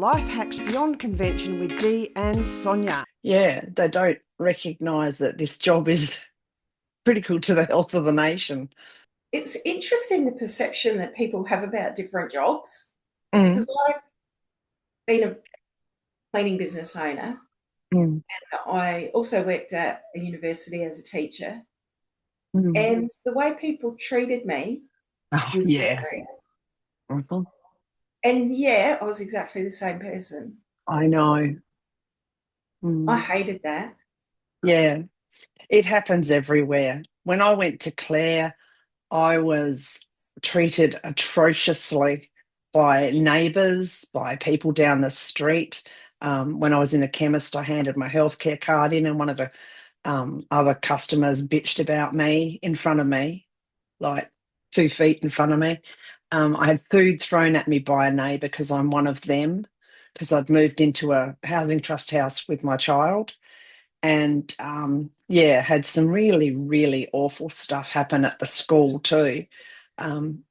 Life Hacks Beyond Convention with Dee and Sonia. Yeah, they don't recognise that this job is critical to the health of the nation. It's interesting the perception that people have about different jobs. Mm, Because I've been a cleaning business owner mm, and I also worked at a university as a teacher. mm. And the way people treated me Oh, was yeah. different. Mhm. And yeah, I was exactly the same person. I know. I Mm. hated that. Yeah, it happens everywhere. When I went to Clare, I was treated atrociously by neighbours, by people down the street. When I was in the chemist, I handed my healthcare card in, and one of the other customers bitched about me in front of me, like 2 feet in front of me. I had food thrown at me by a neighbour because I'm one of them, because I'd moved into a housing trust house with my child. And yeah, had some really, really awful stuff happen at the school too. Um,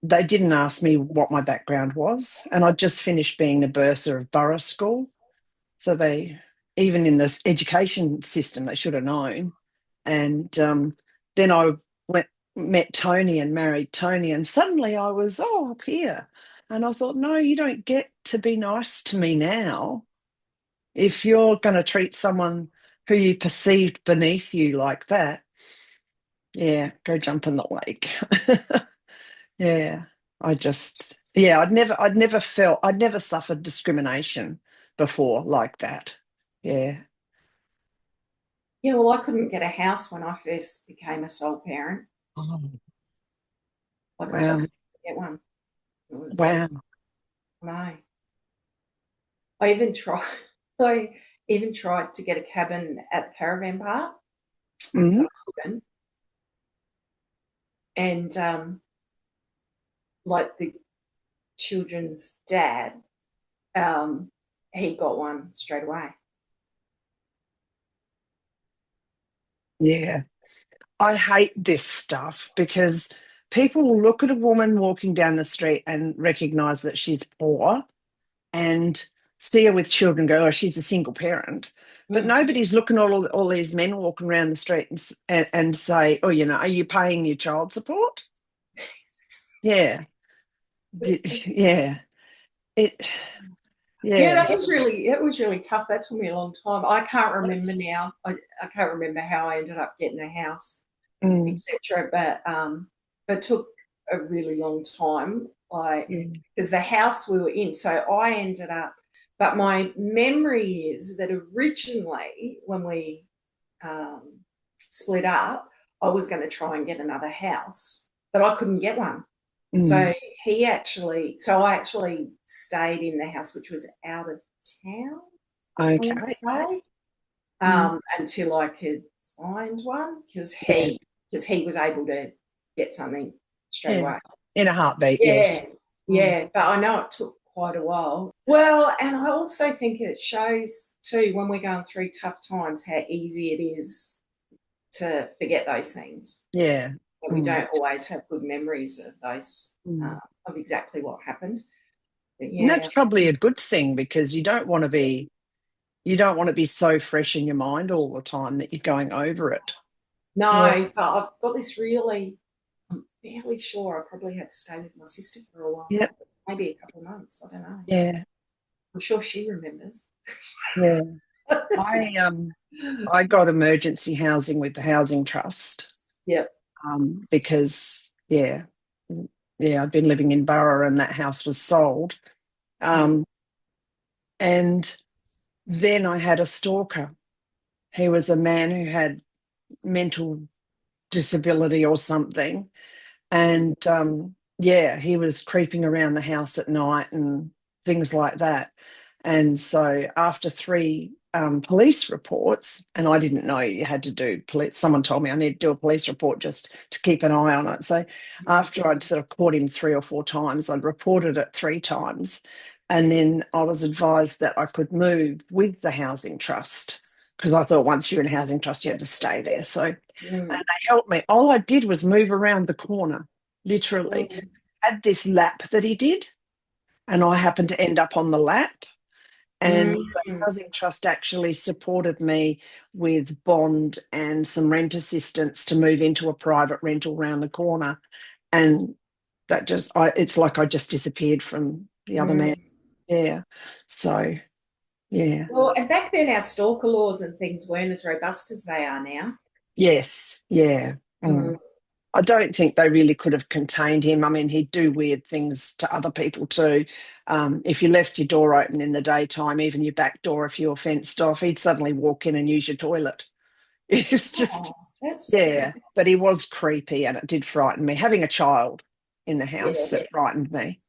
they didn't ask me what my background was, and I'd just finished being a bursar of borough school. So they, even in the education system, they should have known. And then I went, met Tony and married Tony, and suddenly I was, oh, up here. And I thought, no, you don't get to be nice to me now. If you're going to treat someone who you perceived beneath you like that, yeah, go jump in the lake. Yeah, I'd never suffered discrimination before like that. Yeah. Yeah, well, I couldn't get a house when I first became a sole parent. Oh, Like I wow. just couldn't get one. It was Wow. no. I even tried I even tried to get a cabin at the caravan park, but Mm, I couldn't. And like the children's dad, um, he got one straight away. yeah. I hate this stuff because people will look at a woman walking down the street and recognize that she's poor and see her with children and go, oh, she's a single parent. But Mm. nobody's looking at all these men walking around the street and say, oh, are you paying your child support? Yeah. Yeah. It, Yeah, yeah. that was really tough. That took me a long time. I can't remember That's, now. I can't remember how I ended up getting a house, mm, etc. But it took a really long time. Like mm, because the house we were in, so I ended up. But my memory is that originally when we um, split up, I was going to try and get another house, but I couldn't get one. mm. So I actually stayed in the house, which was out of town, I want to Okay. say, Mm, until I could find one because yeah. he was able to get something straight Yeah. away. In a heartbeat, Yeah, yes. Mm, yeah, but I know it took quite a while. Well, and I also think it shows too when we're going through tough times how easy it is to forget those things. yeah. But we Mm, don't always have good memories of those mm. of exactly what happened. But And that's yeah, probably a good thing because you don't want to be so fresh in your mind all the time that you're going over it. Yeah. no, but I've got this really. I'm fairly sure I probably had to stay with my sister for a while, Yep. maybe a couple of months. I don't know. Yeah. I'm sure she remembers. Yeah. I got emergency housing with the housing trust Yep. because yeah, I'd been living in Borough and that house was sold. Mm. Um, and then I had a stalker. He was a man who had mental disability or something. And yeah, he was creeping around the house at night and things like that. And so after three police reports, and I didn't know you had to do police, someone told me I need to do a police report just to keep an eye on it. So after I'd sort of caught him 3 or 4 times, I'd reported it 3 times. And then I was advised that I could move with the housing trust because I thought once you're in a housing trust, you had to stay there. So Mm. they helped me. All I did was move around the corner, literally. Mm. Had this lap that he did. and I happened to end up on the lap. And so Mm. Housing Trust actually supported me with bond and some rent assistance to move into a private rental round the corner. And that just, it's like I just disappeared from the other man. Mm. Yeah. So, yeah. Well, and back then our stalker laws and things weren't as robust as they are now. Yes. Yeah. Mm. I don't think they really could have contained him. I mean, he'd do weird things to other people too. If you left your door open in the daytime, even your back door, if you were fenced off, he'd suddenly walk in and use your toilet. It was just, Oh, that's yeah. But he was creepy and it did frighten me. Having a child in the house, yeah. it frightened me.